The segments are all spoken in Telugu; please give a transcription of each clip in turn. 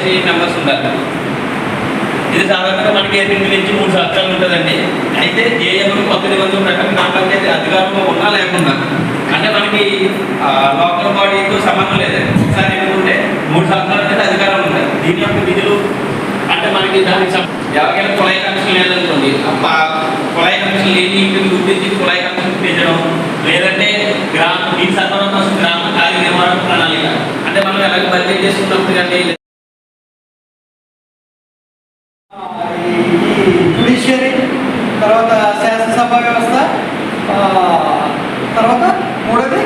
ఎస్టీ మెంబర్స్ ఉండాలి. ఇది సాధారణంగా మనకి 8 నుంచి 3 సంవత్సరాలు ఉంటుందండి. అయితే జేఎం కొత్త నిబంధనల ప్రకారం గ్రామ పంచాయతీ అధికారంలో ఉన్నా లేకుండా అంటే మనకి లోకల్ బాడీతో సంబంధం లేదండి. ఒకసారి ఎందుకుంటే 3 సంవత్సరాల నుంచి అధికారం ఉంటుంది. దీని యొక్క విధులు అంటే మనకి దానికి ఎవరికైనా కుళాయి కనెక్షన్ లేదనుకోండి, కుళాయి కనెక్షన్ లేని ఇంటిని గుర్తించి కుళాయి కనెక్షన్ పెంచడం, లేదంటే నీటి సరఫరా కోసం గ్రామ కార్యనిర్వహణ ప్రణాళిక అంటే మనం ఎలాగ బడ్జెట్ చేసుకున్నప్పుడు కానీ జుడిషియరీ, తర్వాత శాసనసభ వ్యవస్థ, తర్వాత మూడోది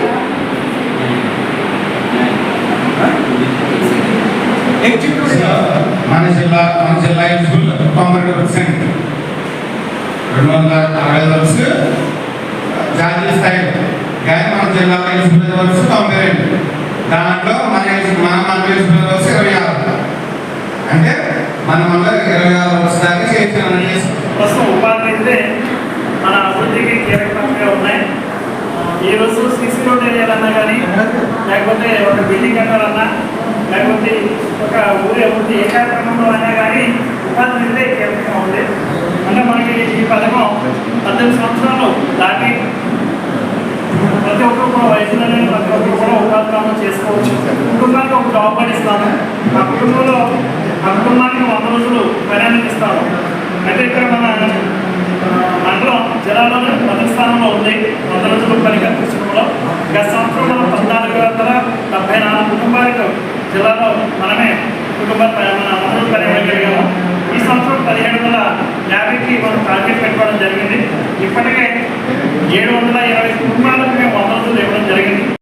మన జిల్లా 92%, 260 వరకు జాతీయ స్థాయిలో, కానీ మన జిల్లా ఎలిజిబిలిటీ వరకు 92. దాంట్లో మన ఎలిజిబిలిటీ వరకు 26. అంటే మన 26 వరకు దాకా చేస్తున్నాం. ప్రస్తుతం ఉపాధి అయితే మన అభివృద్ధికి కీలకంగా ఉన్నాయి. ఈరోజు సిసి రోడ్ వేయాలన్నా కానీ, లేకపోతే ఒక బిల్డింగ్ కట్టాలన్నా, లేకపోతే ఒక ఊరి అభివృద్ధి ఏ కార్యక్రమంలో అయినా కానీ ఉపాధి అయితే కీలకంగా ఉంది. అంటే మనకి ఈ పథకం 18 సంవత్సరాలు దాటి ప్రతి ఒక్కరు కూడా వయసులోనే ప్రతి ఒక్కరు కూడా ఉపాధి కాలం చేసుకోవచ్చు. కుటుంబానికి ఒక జాబ్ అని ఇస్తాము. ఆ కుటుంబానికి 100 రోజులు ప్రయాణం ఇస్తాము. అంటే ఇక్కడ మన మండలం జిల్లాలోనే 10వ స్థానంలో ఉంది.